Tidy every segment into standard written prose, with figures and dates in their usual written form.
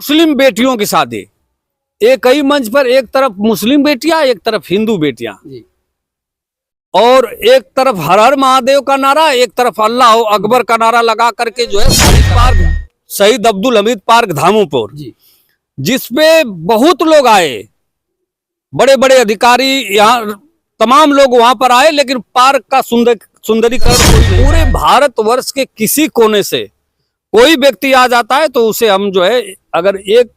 मुस्लिम बेटियों की शादी, एक ही मंच पर एक तरफ मुस्लिम बेटियां, एक तरफ हिंदू बेटियां, और एक तरफ हर हर महादेव का नारा, एक तरफ अल्लाह अकबर का नारा लगा करके जो है शहीद अब्दुल हमीद पार्क धामोपुर, जिसपे बहुत लोग आए, बड़े बड़े अधिकारी, यहाँ तमाम लोग वहां पर आए, लेकिन पार्क का सुंदरीकरण पूरे भारतवर्ष के किसी कोने से कोई व्यक्ति आ जाता है तो उसे हम जो है, अगर एक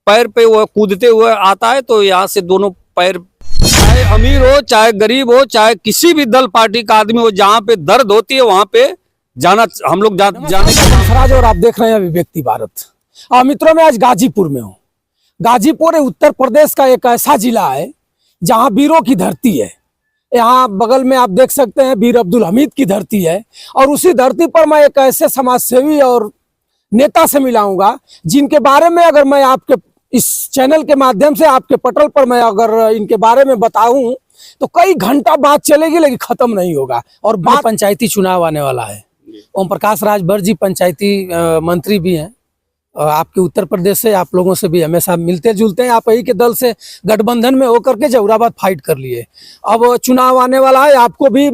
पैर पे वो कूदते हुए आता है तो यहाँ से दोनों पैर, चाहे अमीर हो चाहे गरीब हो चाहे किसी भी दल पार्टी का आदमी हो, जहाँ पे दर्द होती है वहां पे जाना हम लोग जाने का। और आप देख रहे हैं अभिव्यक्ति भारत। मित्रों, मैं आज गाजीपुर में हूँ। गाजीपुर उत्तर प्रदेश का एक ऐसा जिला है जहाँ वीरों की धरती है। यहाँ बगल में आप देख सकते हैं वीर अब्दुल हमीद की धरती है, और उसी धरती पर मैं एक ऐसे समाजसेवी और नेता से मिलाऊंगा जिनके बारे में अगर मैं आपके इस चैनल के माध्यम से आपके पटल पर मैं अगर इनके बारे में बताऊं तो कई घंटा बात चलेगी, लेकिन खत्म नहीं होगा। और बात पंचायती चुनाव आने वाला है। ओम प्रकाश राजभर जी पंचायती मंत्री भी हैं, आपके उत्तर प्रदेश से, आप लोगों से भी हमेशा मिलते जुलते हैं। आप यही के दल से गठबंधन में होकर के जहुराबाद फाइट कर लिए। अब चुनाव आने वाला है, आपको भी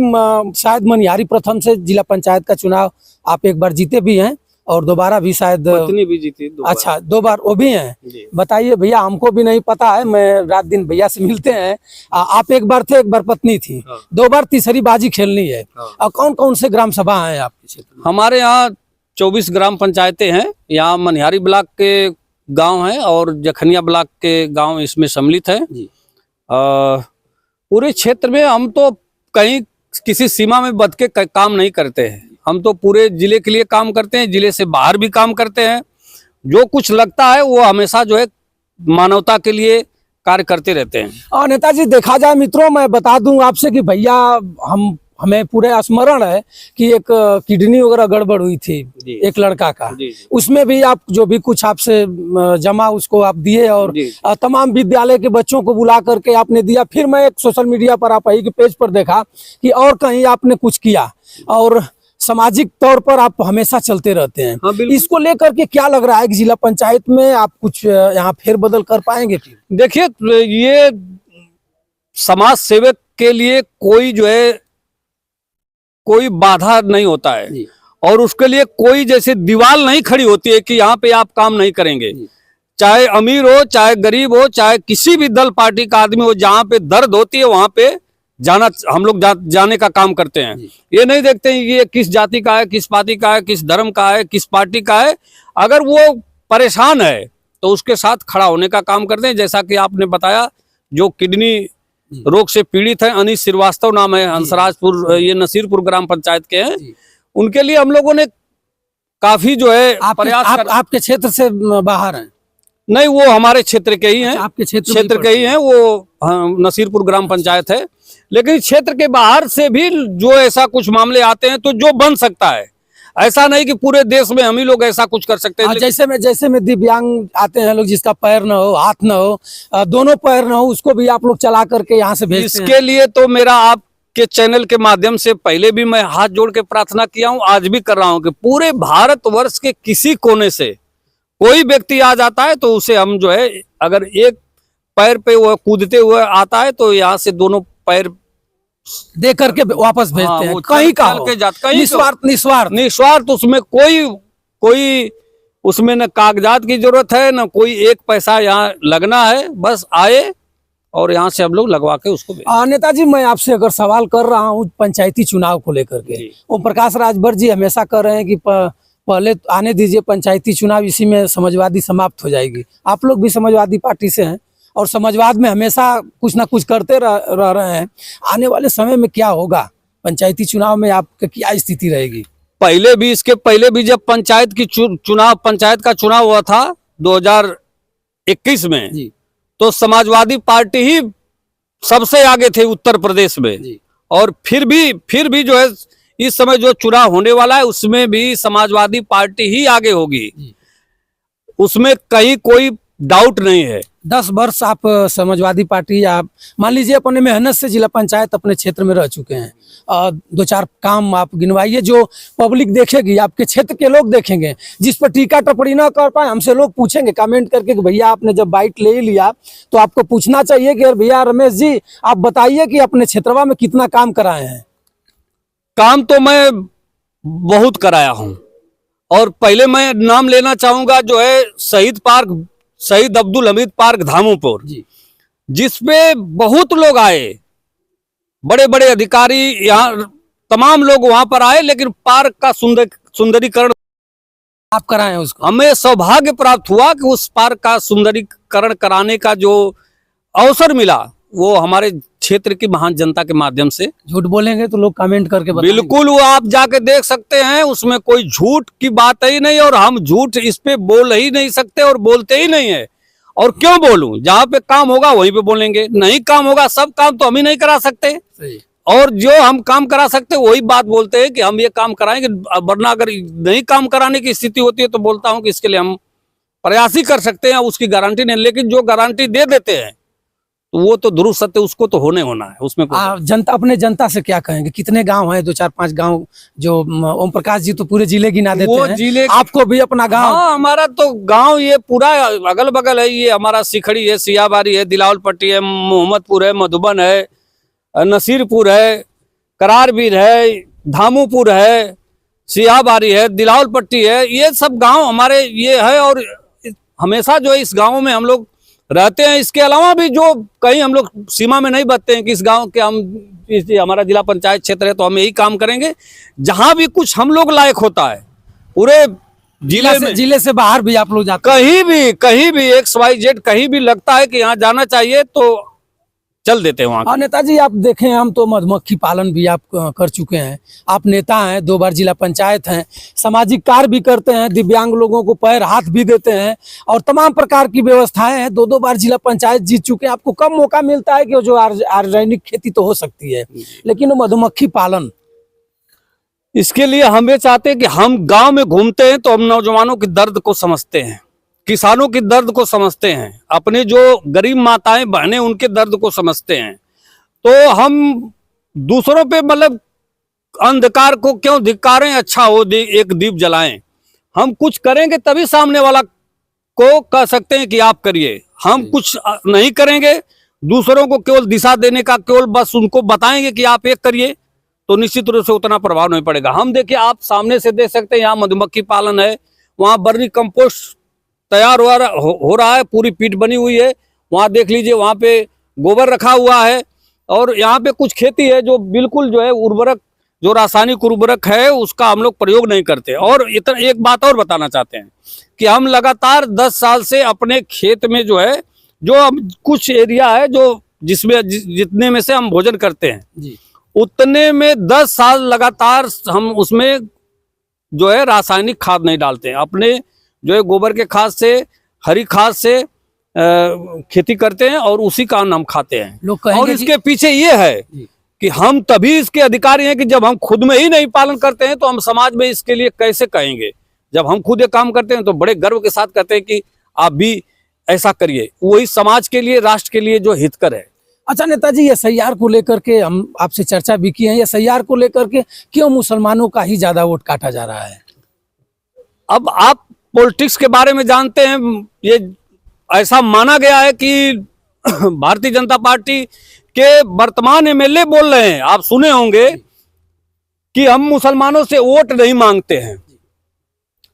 शायद मनिहारी प्रथम से जिला पंचायत का चुनाव आप एक बार जीते भी हैं और दोबारा भी शायद पत्नी भी जीती। अच्छा, 2 बार वो भी हैं। बताइए भैया, हमको भी नहीं पता है, मैं रात दिन भैया से मिलते हैं। आप एक बार थे, एक बार पत्नी थी, 2 बार तीसरी बाजी खेलनी है। और कौन कौन से ग्राम सभा हैं आपके क्षेत्र में? हमारे यहाँ 24 ग्राम पंचायतें हैं। यहाँ मनिहारी ब्लॉक के गांव हैं और जखनिया ब्लॉक के गांव इसमें सम्मिलित हैं। पूरे क्षेत्र में हम तो कहीं किसी सीमा में बद के काम नहीं करते हैं। हम तो पूरे जिले के लिए काम करते हैं, जिले से बाहर भी काम करते हैं। जो कुछ लगता है वो हमेशा जो है मानवता के लिए कार्य करते रहते हैं। और नेताजी, देखा जाए मित्रों, मैं बता दूं आपसे कि भैया हमें पूरे स्मरण है कि एक किडनी वगैरह गड़बड़ हुई थी एक लड़का का। उसमें भी आप जो भी कुछ आपसे जमा उसको आप दिए, और तमाम विद्यालय के बच्चों को बुला करके आपने दिया। फिर मैं एक सोशल मीडिया पर आप के पेज पर देखा कि और कहीं आपने कुछ किया, और सामाजिक तौर पर आप हमेशा चलते रहते हैं। इसको लेकर के क्या लग रहा है कि जिला पंचायत में आप कुछ यहाँ फेरबदल कर पाएंगे? देखिए, ये समाज सेवक के लिए कोई जो है कोई बाधा नहीं होता है, और उसके लिए कोई जैसे दीवार नहीं खड़ी होती है कि यहाँ पे आप काम नहीं करेंगे। चाहे अमीर हो चाहे गरीब हो चाहे किसी भी दल पार्टी का आदमी हो, जहाँ पे दर्द होती है वहां पे जाना हम लोग जाने का काम करते हैं। ये नहीं देखते हैं ये किस जाति का है, किस पार्टी का है, किस धर्म का है, किस पार्टी का है। अगर वो परेशान है तो उसके साथ खड़ा होने का काम करते हैं। जैसा कि आपने बताया, जो किडनी रोग से पीड़ित है, अनीश श्रीवास्तव नाम है, हंसराजपुर, ये नसीरपुर ग्राम पंचायत के हैं। उनके लिए हम लोगों ने काफी जो है प्रयास आपके क्षेत्र से बाहर हैं? नहीं, वो हमारे क्षेत्र के ही हैं। आपके क्षेत्र के ही हैं, वो नसीरपुर ग्राम पंचायत है। लेकिन क्षेत्र के बाहर से भी जो ऐसा कुछ मामले आते हैं तो जो बन सकता है, ऐसा नहीं कि पूरे देश में हम ही लोग ऐसा कुछ कर सकते हैं। जैसे में दिव्यांग आते हैं लोग, जिसका पैर न हो, हाथ न हो, दोनों पैर न हो, उसको भी आप लोग चला करके यहाँ से भेजते हैं। इसके लिए तो मेरा आपके चैनल के माध्यम से पहले भी मैं हाथ जोड़ के प्रार्थना किया हूँ, आज भी कर रहा हूँ कि पूरे भारतवर्ष के किसी कोने से कोई व्यक्ति आ जाता है तो उसे हम जो है, अगर एक पैर पे वो कूदते हुए आता है तो यहाँ से दोनों पैर दे करके वापस भेजते हैं। कहीं का निस्वार्थ, उसमें कोई उसमें न कागजात की जरूरत है, न कोई एक पैसा यहाँ लगना है। बस आए और यहाँ से हम लोग लगवा के उसको। नेताजी, मैं आपसे अगर सवाल कर रहा हूँ पंचायती चुनाव को लेकर के, ओम प्रकाश राजभर जी हमेशा कर रहे हैं कि पहले आने दीजिए पंचायती चुनाव, इसी में समाजवादी समाप्त हो जाएगी। आप लोग भी समाजवादी पार्टी से हैं और समाजवाद में हमेशा कुछ ना कुछ करते रह रहे हैं। आने वाले समय में क्या होगा पंचायती चुनाव में, आपकी क्या स्थिति रहेगी? इसके पहले भी जब पंचायत का चुनाव हुआ था 2021 में, तो समाजवादी पार्टी ही सबसे आगे थे उत्तर प्रदेश में। और फिर भी जो है इस समय जो चुनाव होने वाला है उसमें भी समाजवादी पार्टी ही आगे होगी, उसमें कहीं कोई डाउट नहीं है। 10 वर्ष आप समाजवादी पार्टी या मान लीजिए अपने मेहनत से जिला पंचायत अपने क्षेत्र में रह चुके हैं, 2-4 काम आप गिनवाइए जो पब्लिक देखेगी, आपके क्षेत्र के लोग देखेंगे, जिस पर टीका टिप्पणी ना कर पाए। हमसे लोग पूछेंगे कमेंट करके कि भैया आपने जब बाइट ले ही लिया तो आपको पूछना चाहिए कि भैया रमेश जी आप बताइए कि अपने क्षेत्रवा में कितना काम कराए हैं। काम तो मैं बहुत कराया हूं, और पहले मैं नाम लेना चाहूंगा जो है शहीद पार्क, शहीद अब्दुल हमीद पार्क धामोपुर, जिसपे बहुत लोग आए, बड़े बड़े अधिकारी, यहाँ तमाम लोग वहां पर आए, लेकिन पार्क का सुंदरीकरण आप कराए उसको। हमें सौभाग्य प्राप्त हुआ कि उस पार्क का सुंदरीकरण कराने का जो अवसर मिला वो हमारे क्षेत्र की महान जनता के माध्यम से। झूठ बोलेंगे तो लोग कमेंट करके बताएंगे। बिल्कुल, वो आप जाके देख सकते हैं, उसमें कोई झूठ की बात ही नहीं, और हम झूठ इस पे बोल ही नहीं सकते और बोलते ही नहीं है। और क्यों बोलूं, जहां पे काम होगा वहीं पे बोलेंगे, नहीं काम होगा, सब काम तो हम ही नहीं करा सकते, और जो हम काम करा सकते वही बात बोलते हैं कि हम ये काम कराएंगे, वरना अगर नहीं काम कराने की स्थिति होती है तो बोलता हूं कि इसके लिए हम प्रयास ही कर सकते हैं, उसकी गारंटी नहीं, लेकिन जो गारंटी दे देते हैं तो वो तो ध्रुव सत्य, उसको तो होने होना है, उसमें जनता, अपने जनता से क्या कहेंगे? कितने गांव हैं? 2-4-5 गांव जो ओम प्रकाश जी तो पूरे जिले गिना देते हैं, जिले आपको भी अपना गांव। हाँ, हमारा तो गांव ये पूरा अगल बगल है, ये हमारा सिखड़ी है, सियाबारी है, दिलावल पट्टी है, मोहम्मदपुर है, मधुबन है, नसीरपुर है, करारवीर है, धामोपुर है, सियाबारी है, दिलावल पट्टी है, ये सब गांव हमारे ये है, और हमेशा जो है इस गांव में हम लोग रहते हैं। इसके अलावा भी जो कहीं हम लोग सीमा में नहीं बचते हैं कि इस गांव के हम, हमारा जिला पंचायत क्षेत्र है तो हम यही काम करेंगे, जहां भी कुछ हम लोग लायक होता है पूरे जिले से बाहर भी आप लोग जाते हैं, कहीं भी XYZ कहीं भी लगता है कि यहाँ जाना चाहिए तो चल देते हैं वहाँ। नेताजी आप देखें, हम तो मधुमक्खी पालन भी आप कर चुके हैं, आप नेता हैं, 2 बार जिला पंचायत हैं, सामाजिक कार्य भी करते हैं, दिव्यांग लोगों को पैर हाथ भी देते हैं, और तमाम प्रकार की व्यवस्थाएं हैं, 2-2 बार जिला पंचायत जीत चुके हैं। आपको कम मौका मिलता है कि जो ऑर्गेनिक खेती तो हो सकती है, लेकिन मधुमक्खी पालन, इसके लिए हम ये चाहते हैं कि हम गाँव में घूमते हैं तो हम नौजवानों के दर्द को समझते हैं, किसानों की दर्द को समझते हैं, अपने जो गरीब माताएं बहनें उनके दर्द को समझते हैं, तो हम दूसरों पे मतलब अंधकार को क्यों धिक्कारें, अच्छा हो एक दीप जलाएं। हम कुछ करेंगे तभी सामने वाला को कह सकते हैं कि आप करिए, हम कुछ नहीं करेंगे, दूसरों को केवल दिशा देने का, केवल बस उनको बताएंगे कि आप एक करिए, तो निश्चित रूप से उतना प्रभाव नहीं पड़ेगा। हम देखिए, आप सामने से देख सकते हैं, यहाँ मधुमक्खी पालन है, वहाँ बर्मी कंपोस्ट तैयार हो रहा है, पूरी पीट बनी हुई है, वहाँ देख लीजिए, वहाँ पे गोबर रखा हुआ है, और यहाँ पे कुछ खेती है जो बिल्कुल जो है उर्वरक, जो रासायनिक उर्वरक है उसका हम लोग प्रयोग नहीं करते। और इतना एक बात और बताना चाहते हैं कि हम लगातार 10 साल से अपने खेत में जो है, जो कुछ एरिया है जो जिसमें जितने में से हम भोजन करते हैं जी, उतने में 10 साल लगातार हम उसमें जो है रासायनिक खाद नहीं डालते हैं, अपने जो है गोबर के खाद से, हरी खाद से खेती करते हैं, और उसी का अन्न हम खाते हैं। और इसके पीछे ये है कि हम तभी इसके अधिकारी हैं कि जब हम खुद में ही नहीं पालन करते हैं तो हम समाज में इसके लिए कैसे कहेंगे। जब हम खुद ये काम करते हैं तो बड़े गर्व के साथ कहते हैं कि आप भी ऐसा करिए, वही समाज के लिए, राष्ट्र के लिए जो हितकर है। अच्छा नेताजी, SIR को लेकर के हम आपसे चर्चा भी की है, SIR को लेकर के क्यों मुसलमानों का ही ज्यादा वोट काटा जा रहा है? अब आप पॉलिटिक्स के बारे में जानते हैं, ये ऐसा माना गया है कि भारतीय जनता पार्टी के वर्तमान MLA बोल रहे हैं, आप सुने होंगे कि हम मुसलमानों से वोट नहीं मांगते हैं,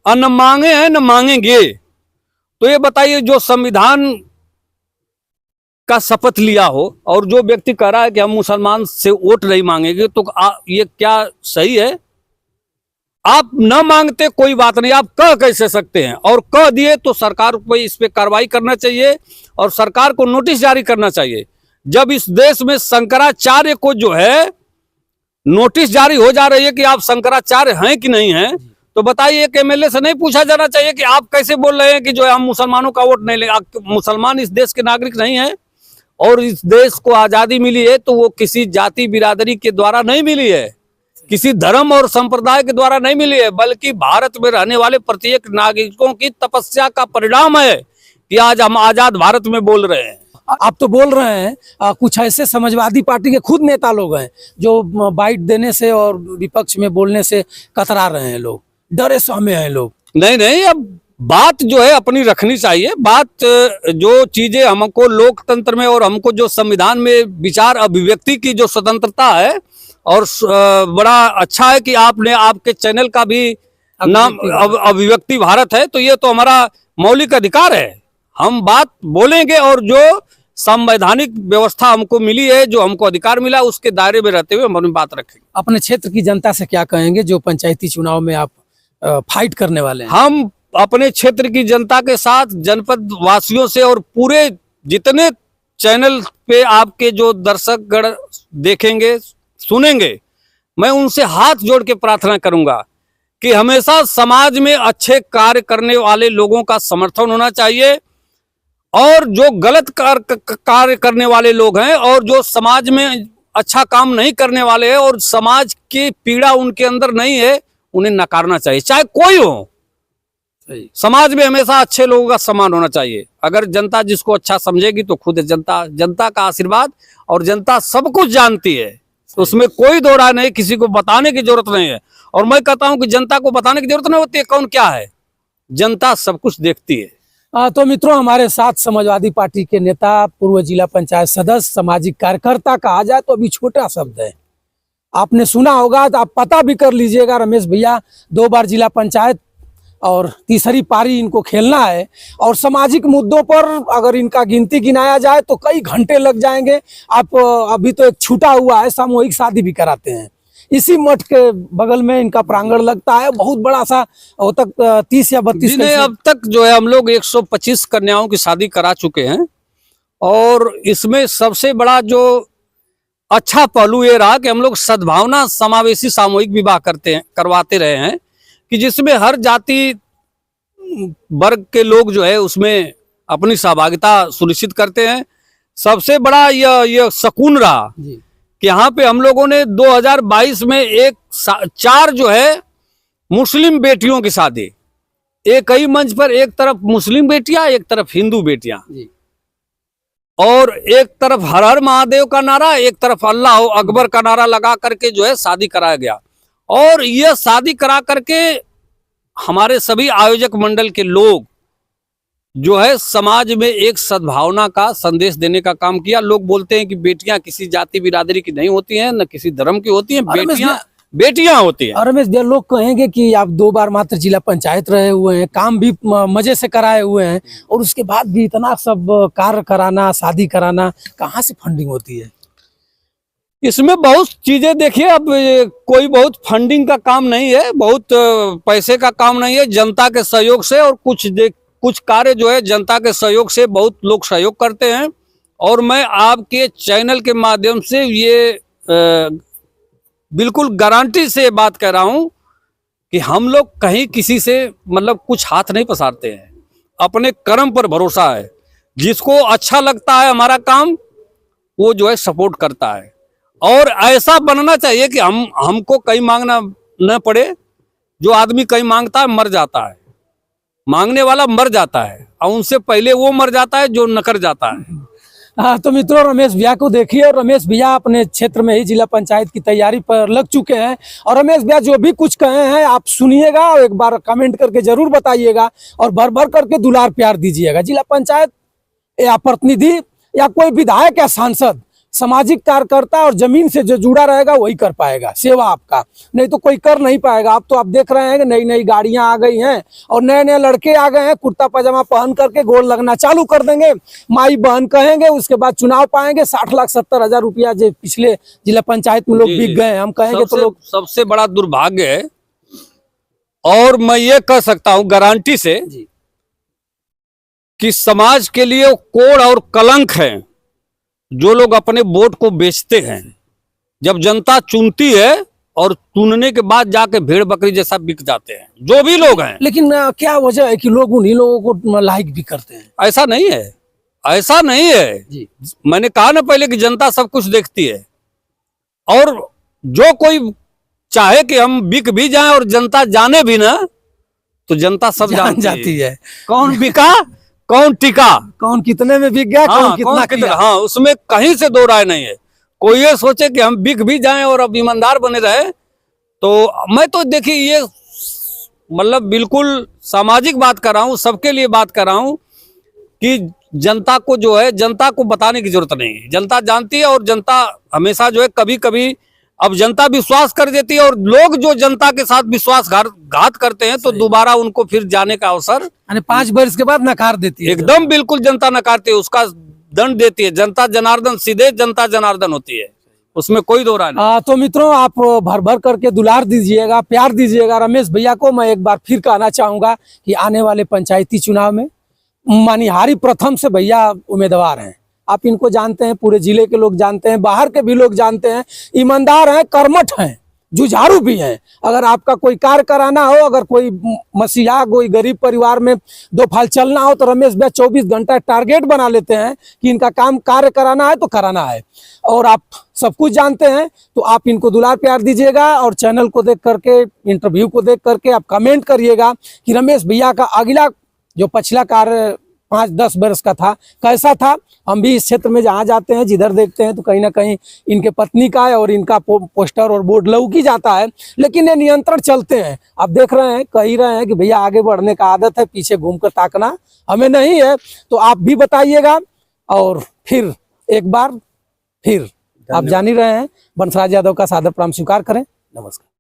और न मांगे हैं न मांगेंगे। तो ये बताइए, जो संविधान का शपथ लिया हो और जो व्यक्ति कह रहा है कि हम मुसलमान से वोट नहीं मांगेंगे, तो ये क्या सही है? आप न मांगते कोई बात नहीं, आप कह कैसे सकते हैं? और कह दिए तो सरकार को इस पे कार्रवाई करना चाहिए और सरकार को नोटिस जारी करना चाहिए। जब इस देश में शंकराचार्य को जो है नोटिस जारी हो जा रही है कि आप शंकराचार्य हैं कि नहीं हैं, तो बताइए, एक MLA से नहीं पूछा जाना चाहिए कि आप कैसे बोल रहे हैं कि जो है हम मुसलमानों का वोट नहीं लेंगे? मुसलमान इस देश के नागरिक नहीं है, और इस देश को आजादी मिली है तो वो किसी जाति बिरादरी के द्वारा नहीं मिली है, किसी धर्म और संप्रदाय के द्वारा नहीं मिली है, बल्कि भारत में रहने वाले प्रत्येक नागरिकों की तपस्या का परिणाम है कि आज हम आजाद भारत में बोल रहे हैं। आप तो बोल रहे हैं कुछ ऐसे समाजवादी पार्टी के खुद नेता लोग हैं जो बाइट देने से और विपक्ष में बोलने से कतरा रहे हैं, लोग डरे सहमे हैं लोग। नहीं नहीं, अब बात जो है अपनी रखनी चाहिए। बात जो चीजें हमको लोकतंत्र में और हमको जो संविधान में विचार अभिव्यक्ति की जो स्वतंत्रता है, और बड़ा अच्छा है कि आपने आपके चैनल का भी नाम अभिव्यक्ति भारत है, तो ये तो हमारा मौलिक अधिकार है। हम बात बोलेंगे और जो संवैधानिक व्यवस्था हमको मिली है, जो हमको अधिकार मिला, उसके दायरे में रहते हुए हम अपनी बात रखेंगे। अपने क्षेत्र की जनता से क्या कहेंगे जो पंचायती चुनाव में आप फाइट करने वाले हैं? हम अपने क्षेत्र की जनता के साथ, जनपद वासियों से और पूरे जितने चैनल पे आपके जो दर्शक गण देखेंगे सुनेंगे, मैं उनसे हाथ जोड़ के प्रार्थना करूंगा कि हमेशा समाज में अच्छे कार्य करने वाले लोगों का समर्थन होना चाहिए, और जो गलत कार्य करने वाले लोग हैं और जो समाज में अच्छा काम नहीं करने वाले हैं और समाज की पीड़ा उनके अंदर नहीं है, उन्हें नकारना चाहिए, चाहे कोई हो। समाज में हमेशा अच्छे लोगों का सम्मान होना चाहिए। अगर जनता जिसको अच्छा समझेगी तो खुद जनता का आशीर्वाद, और जनता सब कुछ जानती है, उसमें कोई दो राय नहीं, किसी को बताने की जरूरत नहीं है। और मैं कहता हूं कि जनता को बताने की जरूरत नहीं होती है, कौन क्या है, जनता सब कुछ देखती है। तो मित्रों, हमारे साथ समाजवादी पार्टी के नेता, पूर्व जिला पंचायत सदस्य, सामाजिक कार्यकर्ता कहा जाए तो अभी छोटा शब्द है, आपने सुना होगा तो आप पता भी कर लीजिएगा। रमेश भैया 2 बार जिला पंचायत और तीसरी पारी इनको खेलना है, और सामाजिक मुद्दों पर अगर इनका गिनती गिनाया जाए तो कई घंटे लग जाएंगे। आप अभी तो एक छूटा हुआ है, सामूहिक शादी भी कराते हैं, इसी मठ के बगल में इनका प्रांगण लगता है, बहुत बड़ा सा, अब तक 30 या 32 अब तक जो है हम लोग 125 कन्याओं की शादी करा चुके हैं। और इसमें सबसे बड़ा जो अच्छा पहलू ये रहा कि हम लोग सद्भावना समावेशी सामूहिक विवाह करवाते रहे हैं, कि जिसमें हर जाति वर्ग के लोग जो है उसमें अपनी सहभागिता सुनिश्चित करते हैं। सबसे बड़ा यह सकून रहा कि यहाँ पे हम लोगों ने 2022 में 4 जो है मुस्लिम बेटियों की शादी, एक ही मंच पर एक तरफ मुस्लिम बेटियां, एक तरफ हिंदू बेटियां, और एक तरफ हर हर महादेव का नारा, एक तरफ अल्लाह अकबर का नारा लगा करके जो है शादी कराया गया। और यह शादी करा करके हमारे सभी आयोजक मंडल के लोग जो है समाज में एक सद्भावना का संदेश देने का काम किया। लोग बोलते हैं कि बेटियां किसी जाति बिरादरी की नहीं होती हैं, न किसी धर्म की होती हैं, बेटियां होती हैं। रमेश भैया, लोग कहेंगे कि आप 2 बार मात्र जिला पंचायत रहे हुए हैं, काम भी मजे से कराए हुए हैं, और उसके बाद भी इतना सब कार्य कराना, शादी कराना, कहाँ से फंडिंग होती है? इसमें बहुत चीजें देखिए, अब कोई बहुत फंडिंग का काम नहीं है, बहुत पैसे का काम नहीं है, जनता के सहयोग से, और कुछ कार्य जो है जनता के सहयोग से बहुत लोग सहयोग करते हैं। और मैं आपके चैनल के माध्यम से ये बिल्कुल गारंटी से बात कह रहा हूं कि हम लोग कहीं किसी से मतलब कुछ हाथ नहीं पसारते हैं, अपने कर्म पर भरोसा है। जिसको अच्छा लगता है हमारा काम, वो जो है सपोर्ट करता है। और ऐसा बनना चाहिए कि हमको कहीं मांगना न पड़े। जो आदमी कहीं मांगता है मर जाता है, मांगने वाला मर जाता है, और उनसे पहले वो मर जाता है जो नकर जाता है। तो मित्रों, रमेश भैया को देखिए, और रमेश भैया अपने क्षेत्र में ही जिला पंचायत की तैयारी पर लग चुके हैं। और रमेश भैया जो भी कुछ कहे हैं आप सुनिएगा, और एक बार कमेंट करके जरूर बताइएगा, और भर भर करके दुलार प्यार दीजिएगा। जिला पंचायत या प्रतिनिधि या कोई विधायक या सांसद, सामाजिक कार्यकर्ता और जमीन से जो जुड़ा रहेगा वही कर पाएगा सेवा आपका, नहीं तो कोई कर नहीं पाएगा। अब तो आप देख रहे हैं कि नई नई गाड़ियां आ गई हैं, और नए नए लड़के आ गए हैं, कुर्ता पजामा पहन करके गोल लगना चालू कर देंगे, माई बहन कहेंगे, उसके बाद चुनाव पाएंगे। 60,70,000 रुपया जो पिछले जिला पंचायत में लोग बिक गए, हम कहेंगे तो लोग, सबसे बड़ा दुर्भाग्य है। और मैं ये कह सकता हूँ गारंटी से कि समाज के लिए कोड़ और कलंक है जो लोग अपने वोट को बेचते हैं। जब जनता चुनती है और चुनने के बाद जाके भेड़ बकरी जैसा बिक जाते हैं जो भी लोग हैं। लेकिन क्या वजह है कि लोग उन्हीं लोगों को लाइक भी करते हैं? ऐसा नहीं है, ऐसा नहीं है जी। मैंने कहा ना पहले कि जनता सब कुछ देखती है, और जो कोई चाहे कि हम बिक भी जाएं और जनता जाने भी ना, तो जनता सब जान जाती है कौन बिका कौन टिका, कौन कितने में बिक गया, कौन कितना किया। हाँ, उसमें कहीं से दो राय नहीं है। कोई ये सोचे कि हम बिक भी जाएं और अब ईमानदार बने रहे, तो मैं तो देखिए ये मतलब बिल्कुल सामाजिक बात कर रहा हूँ, सबके लिए बात कर रहा हूँ कि जनता को जो है, जनता को बताने की जरूरत नहीं है, जनता जानती है। और जनता हमेशा जो है कभी कभी अब जनता विश्वास कर देती है, और लोग जो जनता के साथ विश्वासघात करते हैं तो दोबारा उनको फिर जाने का अवसर 5 वर्ष के बाद नकार देती है। एकदम बिल्कुल जनता नकारती है, उसका दंड देती है। जनता जनार्दन, सीधे जनता जनार्दन होती है, उसमें कोई दो राय नहीं। तो मित्रों, आप भर भर करके दुलार दीजिएगा, प्यार दीजिएगा रमेश भैया को। मैं एक बार फिर कहना चाहूंगा कि आने वाले पंचायती चुनाव में मनिहारी प्रथम से भैया उम्मीदवार हैं। आप इनको जानते हैं, पूरे जिले के लोग जानते हैं, बाहर के भी लोग जानते हैं। ईमानदार हैं, कर्मठ हैं, जुझारू भी हैं। अगर आपका कोई कार्य कराना हो, अगर कोई मसीहा कोई गरीब परिवार में 2 फाल चलना हो, तो रमेश भैया 24 घंटा टारगेट बना लेते हैं कि इनका काम कार्य कराना है तो कराना है। और आप सब कुछ जानते हैं, तो आप इनको दुलार प्यार दीजिएगा। और चैनल को देख करके, इंटरव्यू को देख करके आप कमेंट करिएगा कि रमेश भैया का अगला जो पिछला कार्य 5-10 वर्ष का था कैसा था। हम भी इस क्षेत्र में जहाँ जाते हैं, जिधर देखते हैं, तो कहीं ना कहीं इनके पत्नी का और इनका पोस्टर और बोर्ड लौकी जाता है, लेकिन ये नियंत्रण चलते हैं। आप देख रहे हैं, कह ही रहे हैं कि भैया आगे बढ़ने का आदत है, पीछे घूमकर ताकना हमें नहीं है। तो आप भी बताइएगा। और फिर एक बार फिर आप जान ही रहे हैं, बंसराज यादव का सादर प्रणाम स्वीकार करें। नमस्कार।